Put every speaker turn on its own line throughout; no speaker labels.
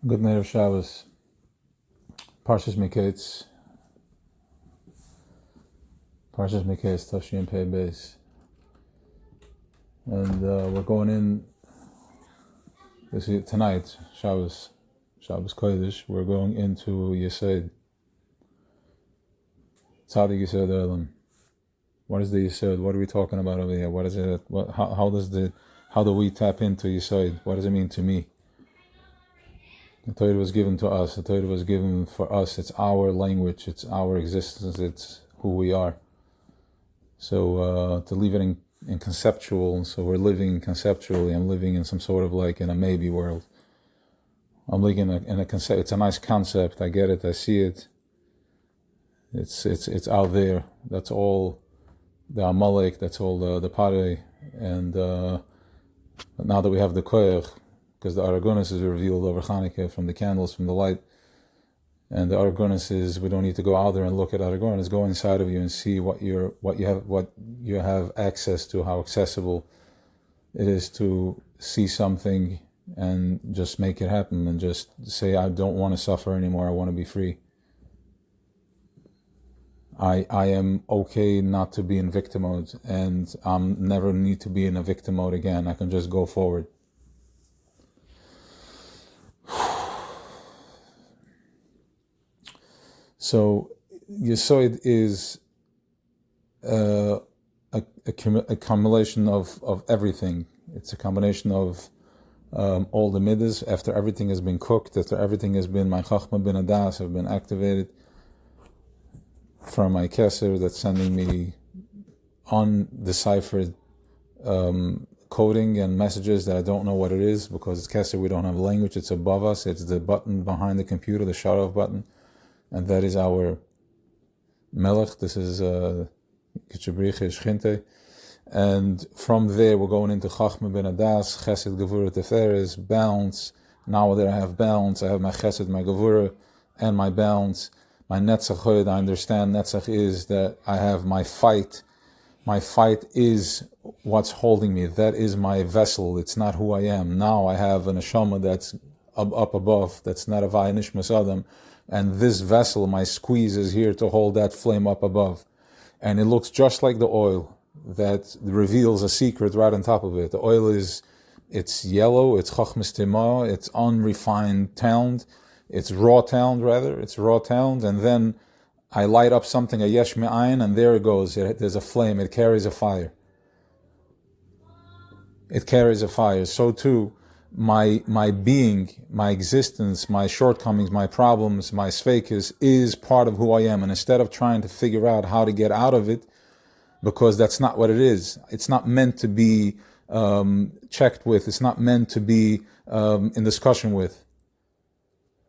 Good night of Shabbos. Parshas Miketz. Parshas Miketz, Tafshin Pei Beis. And we're going in tonight, Shabbos Kodesh. We're going into Yesod. Tzadik Yesod Elam. What is the Yesod? What are we talking about over here? What is it? How do we tap into Yesod? What does it mean to me? The Torah was given to us. The Torah was given for us. It's our language. It's our existence. It's who we are. So to leave it in conceptual, so we're living conceptually. I'm living in some sort of like in a maybe world. I'm living in a concept. It's a nice concept. I get it. I see it. It's out there. That's all the Amalek. That's all the Pare. And now that we have the Koyach, because the Aragonis is revealed over Chanukah from the candles, from the light. And the Aragonis is, we don't need to go out there and look at Aragonis. Go inside of you and see what you have access to, how accessible it is to see something and just make it happen and just say, I don't want to suffer anymore, I want to be free. I am okay not to be in victim mode, and never need to be in a victim mode again. I can just go forward. So, Yesod is a combination of everything. It's a combination of all the midas. After everything has been cooked, after everything has been, my chachma bin adas have been activated from my keser that's sending me undeciphered coding and messages that I don't know what it is, because it's keser, we don't have language, it's above us, it's the button behind the computer, the shut-off button. And that is our melech. This is Kitchebriche Shchinte. And from there we're going into Chachma ben Adas, Chesed, Gevurah, Teferes, balance. Now that I have balance, I have my Chesed, my Gevurah, and my balance. My Netzach, I understand Netzach is that I have my fight. My fight is what's holding me. That is my vessel. It's not who I am. Now I have an neshama that's up above. That's not a Vayinish Masadam. And this vessel, my squeeze, is here to hold that flame up above. And it looks just like the oil that reveals a secret right on top of it. The oil it's yellow, it's chachmas timah, it's unrefined talent, it's raw talent rather, and then I light up something, a yesh me'ayin, and there it goes. There's a flame, it carries a fire. It carries a fire. So too, my being, my existence, my shortcomings, my problems, my sfeikus is part of who I am. And instead of trying to figure out how to get out of it, because that's not what it is. It's not meant to be checked with. It's not meant to be in discussion with.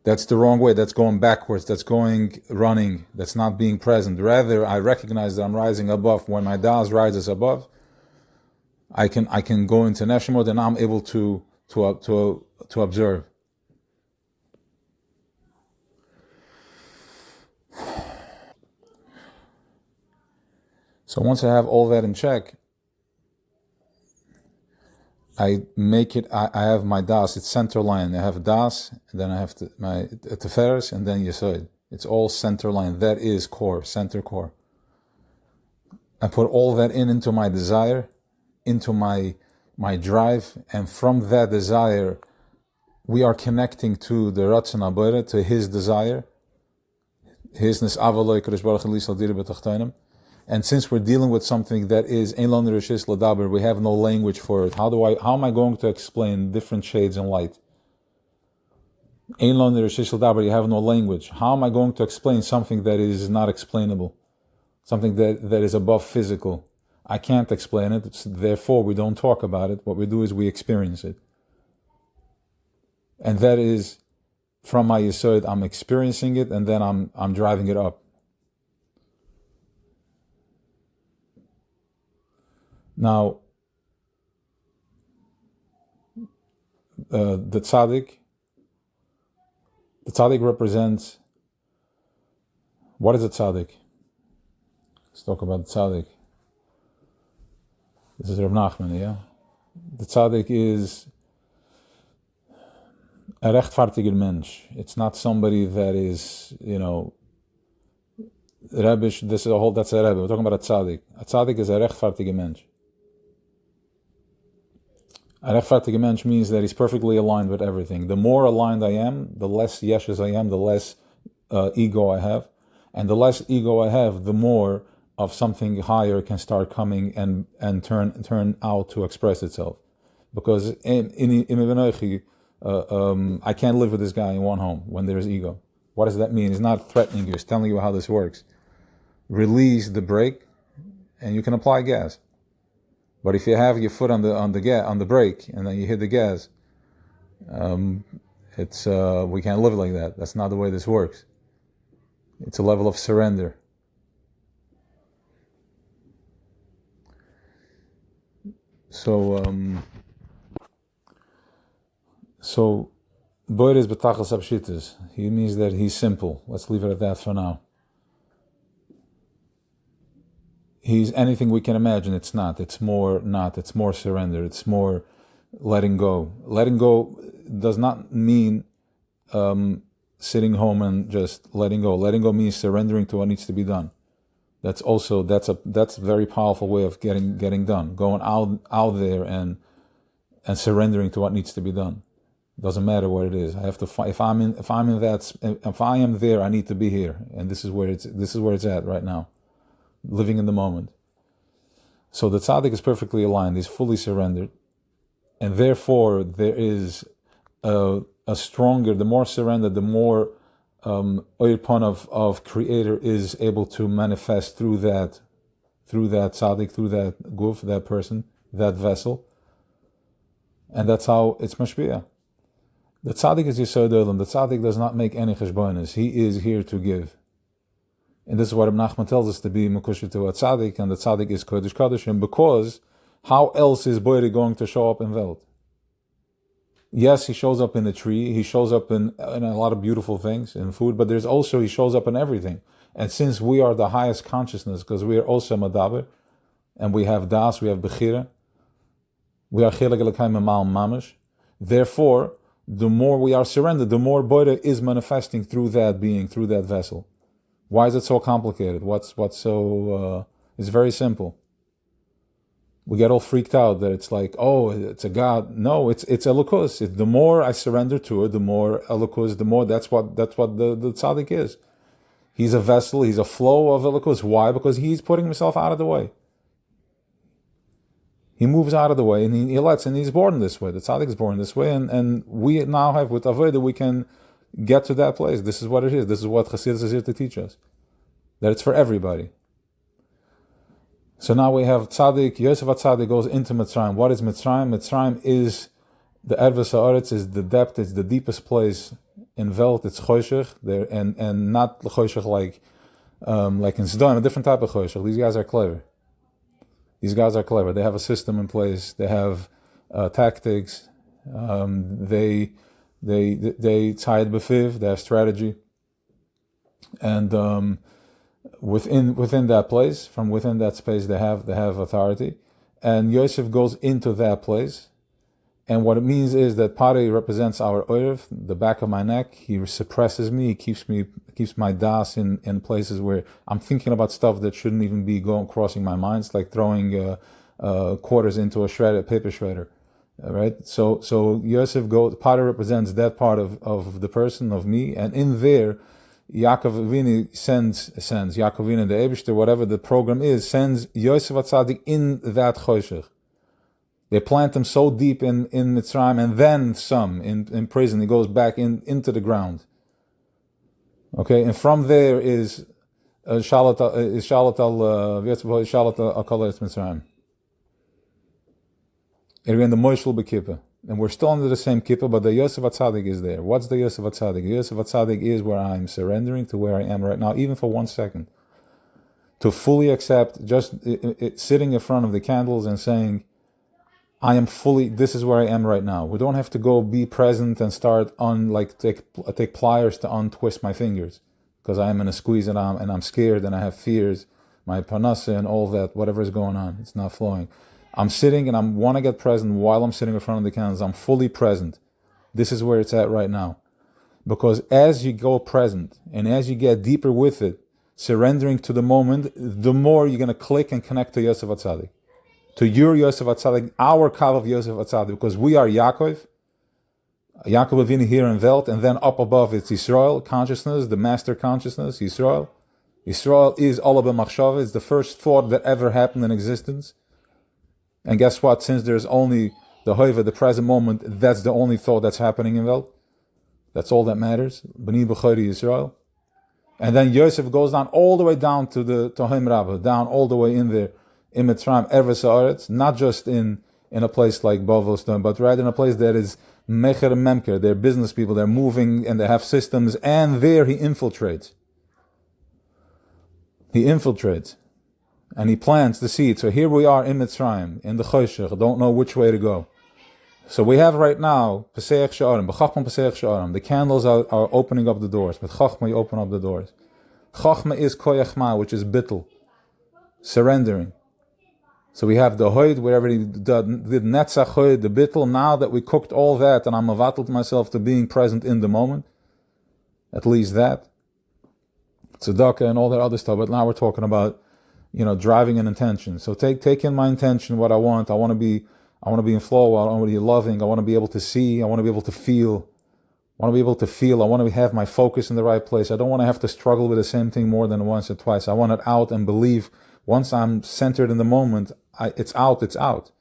That's the wrong way. That's going backwards. That's going running. That's not being present. Rather, I recognize that I'm rising above. When my das rises above, I can go into neshama mode, and I'm able to observe. So once I have all that in check, I make it. I have my das. It's center line. I have das, and then I have my teferes, and then yesod. It's all center line. That is core, center core. I put all that into my desire, into my drive, and from that desire, we are connecting to the Ratzon HaBoreh, to his desire, his Nis'avaloi Kadosh Baruch Hu Lisal Diri B'Tachtonim. And since we're dealing with something that is Ein Lanu Rishis L'Daber, we have no language for it. How am I going to explain different shades in light? Ein Lanu Rishis L'Daber, you have no language. How am I going to explain something that is not explainable? Something that is above physical? I can't explain it, therefore we don't talk about it. What we do is we experience it. And that is, from my Yesod, I'm experiencing it, and then I'm driving it up. Now, the tzaddik represents, what is a tzaddik? Let's talk about the tzaddik. This is Rav Nachman, yeah? The tzaddik is A rechtvaardiger mensch. It's not somebody that is, Rebbish, that's a Rebbe. We're talking about a tzaddik. A tzaddik is a rechtvaardiger mensch. A rechtvaardiger mensch means that he's perfectly aligned with everything. The more aligned I am, the less yeshes I am, the less ego I have. And the less ego I have, the more of something higher can start coming and turn out to express itself. Because I can't live with this guy in one home when there is ego. What does that mean? He's not threatening you, he's telling you how this works. Release the brake and you can apply gas. But if you have your foot on the brake and then you hit the gas, we can't live like that. That's not the way this works. It's a level of surrender. So Boyer is betachas abshitas. He means that he's simple. Let's leave it at that for now. He's anything we can imagine. It's not. It's more not. It's more surrender. It's more letting go. Letting go does not mean sitting home and just letting go. Letting go means surrendering to what needs to be done. That's a very powerful way of getting done. Going out there and surrendering to what needs to be done. Doesn't matter what it is. I have to. If I am there, I need to be here, and this is where it's at right now. Living in the moment. So the tzaddik is perfectly aligned. He's fully surrendered, and therefore there is a stronger. The more surrendered, the more oirpon of Creator is able to manifest through that tzaddik, through that guf, that person, that vessel, and that's how it's mashpia. The tzaddik is Yesod Olam. The tzaddik does not make any cheshbonos. He is here to give. And this is what Reb Nachman tells us to be Mekushah to a tzaddik, and the tzaddik is Kodesh Kodeshim, because how else is Boyer going to show up in Welt? Yes, he shows up in the tree, he shows up in a lot of beautiful things, in food, but there's also, he shows up in everything. And since we are the highest consciousness, because we are also Madaber, and we have Das, we have Bechira, we are Chilek Elokayim Mal Mamish, therefore, the more we are surrendered, the more Boyer is manifesting through that being, through that vessel. Why is it so complicated? What's so? It's very simple. We get all freaked out that it's like, oh, it's a God. No, it's Elokus. The more I surrender to it, the more Elokus. The more that's what the tzaddik is. He's a vessel. He's a flow of Elokus. Why? Because he's putting himself out of the way. He moves out of the way and he lets, and he's born this way. The tzaddik is born this way, and we now have with Avodah we can get to that place. This is what it is. This is what Chassidus is here to teach us. That it's for everybody. So now we have tzaddik. Yosef HaTzaddik goes into Mitzrayim. What is Mitzrayim? Mitzrayim is the Erves HaOretz, is the depth. It's the deepest place in Welt. It's Choshech there, and not the Choshech like in Sodom, a different type of Choshech. These guys are clever. They have a system in place. They have tactics. They tzayed b'fiv, they have strategy, and within that place, from within that space, they have authority, and Yosef goes into that place, and what it means is that Pari represents our oirev, the back of my neck. He suppresses me. He keeps my das in places where I'm thinking about stuff that shouldn't even be crossing my mind. It's like throwing quarters into a paper shredder. Right, so Yosef Pari represents that part of the person, of me, and in there, Yaakov Avinu sends Yaakov Avinu, the Eibishter, whatever the program is, sends Yosef HaTzaddik in that choshech. They plant him so deep in Mitzrayim, and then some in prison. He goes back into the ground. Okay, and from there is Shalat al Mitzrayim. In the Moshel B'Kippah. And we're still under the same kippah, but the Yosef HaTzaddik is there. What's the Yosef HaTzaddik? Yosef HaTzaddik is where I'm surrendering to where I am right now, even for 1 second. To fully accept, just sitting in front of the candles and saying, I am fully, this is where I am right now. We don't have to go be present and start take pliers to untwist my fingers, because I am in a squeeze and I'm scared and I have fears, my parnasa and all that, whatever is going on, it's not flowing. I'm sitting and I want to get present while I'm sitting in front of the candles. I'm fully present. This is where it's at right now. Because as you go present and as you get deeper with it, surrendering to the moment, the more you're going to click and connect to Yosef HaTzadik. To your Yosef HaTzadik, our Kav of Yosef HaTzadik, because we are Ya'akov Avinu here in Welt, and then up above it's Yisrael consciousness, the master consciousness, Yisrael. Yisrael is Olah B'machshava, it's the first thought that ever happened in existence. And guess what? Since there's only the Hoiva, the present moment, that's the only thought that's happening in Welt. That's all that matters. B'ni B'chori Yisrael. And then Yosef goes down all the way down to the Tohim Rabbah, down all the way in there, in Mitzrayim, Eretz Haaretz, not just in a place like Bavostan, but rather in a place that is Mecher and Memker. They're business people, they're moving and they have systems, and there he infiltrates. He infiltrates. And he plants the seed. So here we are in Mitzrayim, in the Choshech, don't know which way to go. So we have right now, Pesach Sha'arim, B'chachma Pesach Sha'arim, the candles are opening up the doors, but Chachma, you open up the doors. Chachma is Koyachma, which is Bittul, surrendering. So we have the Hoid, wherever he did Netzach Hoid, the Bittul. Now that we cooked all that, and I'm avatled myself to being present in the moment, at least that, Tzedakah and all that other stuff, but now we're talking about, driving an intention. So take in my intention, what I want. I want to be in flow. I want to be loving. I want to be able to see. I want to be able to feel. I want to have my focus in the right place. I don't want to have to struggle with the same thing more than once or twice. I want it out and believe. Once I'm centered in the moment, it's out.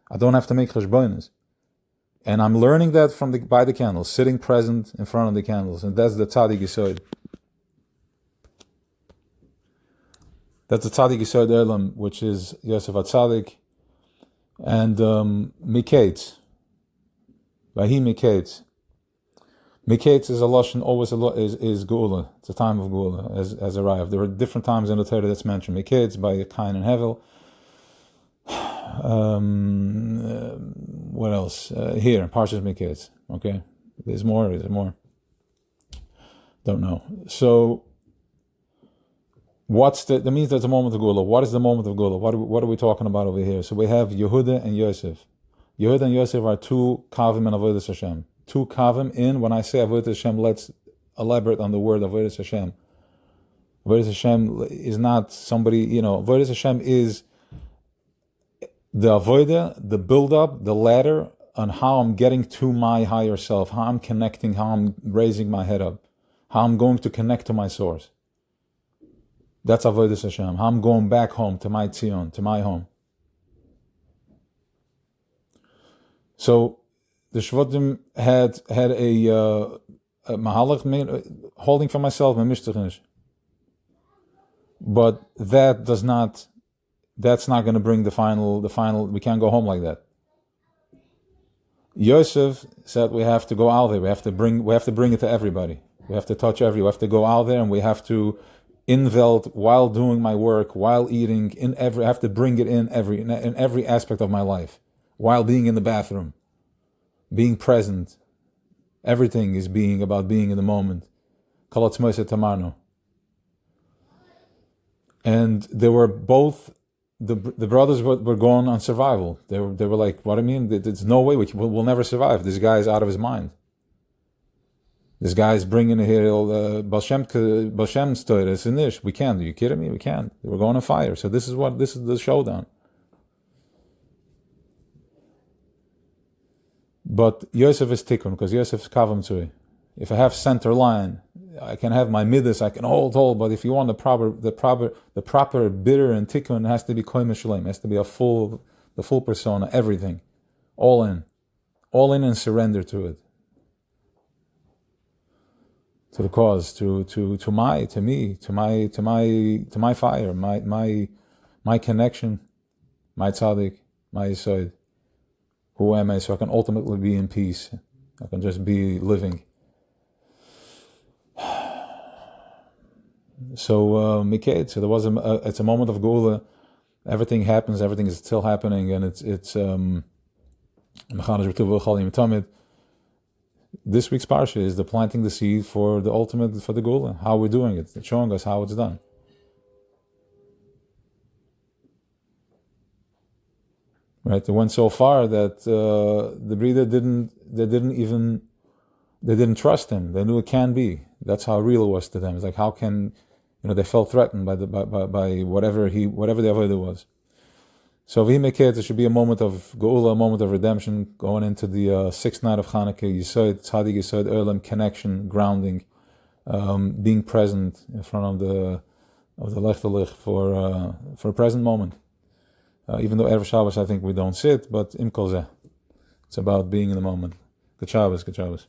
I don't have to make cheshbonos. And I'm learning that by the candles, sitting present in front of the candles. And that's the Tzaddik Yesod. That's the Tzaddik Yesod Elam, which is Yosef HaTzadik. And Miketz. Vahi Miketz. Miketz is a lashon, always is Geula. It's a time of Geula has arrived. There are different times in the Torah that's mentioned. Miketz by Cain and Hevel. What else? Here, Parshas Miketz. Okay, there's more. Don't know. So, that means there's a moment of Geula. What is the moment of Geula? What are we talking about over here? So we have Yehuda and Yosef. Yehuda and Yosef are two kavim in Avodas Hashem. Two kavim in, when I say Avodas Hashem, let's elaborate on the word Avodas Hashem. Avodas Hashem is not somebody, Avodas Hashem is the avodah, the build-up, the ladder on how I'm getting to my higher self, how I'm connecting, how I'm raising my head up, how I'm going to connect to my source. That's Avodas Hashem. How I'm going back home to my Tzion, to my home. So the Shvatim had a mahalach holding for myself, but that's not going to bring the final. We can't go home like that. Yosef said we have to go out there. We have to bring it to everybody. We have to touch we have to go out there, and we have to invelt while doing my work, while eating. I have to bring it in every aspect of my life, while being in the bathroom, being present. Everything is about being in the moment. And they were both. The brothers were going on survival. They were like, what I mean? There's no way we'll never survive. This guy's out of his mind. This guy's bringing here Balshem's Torah. It's in this. We can't. Are you kidding me? We can't. We're going on fire. So this is the showdown. But Yosef is tikkun, because Yosef's kavam tzui. If I have center line, I can have my midas, I can hold. But if you want the proper bitter and tikkun, it has to be koim shalem. It has to be the full persona, everything, all in and surrender to it, to the cause, to my fire, my connection, my tzaddik, my yesod. Who am I? So I can ultimately be in peace. I can just be living. So Miketz, so it's a moment of Geula. Everything happens. Everything is still happening, and it's this week's parsha is the planting the seed for the Geula. How we're doing it. It's showing us how it's done. Right, it went so far that the breeder didn't even
they didn't trust him. They knew it can be. That's how real it was to them. It's like, how can, they felt threatened by whatever the avodah was. So v'himeked, it should be a moment of geula, a moment of redemption, going into the sixth night of Hanukkah. Yesod, tzaddik yesod, olam, connection, grounding, being present in front of the Lech Lelich for a present moment. Even though Erev Shabbos, I think we don't sit, but im kol zeh, it's about being in the moment. Good Shabbos, good Shabbos.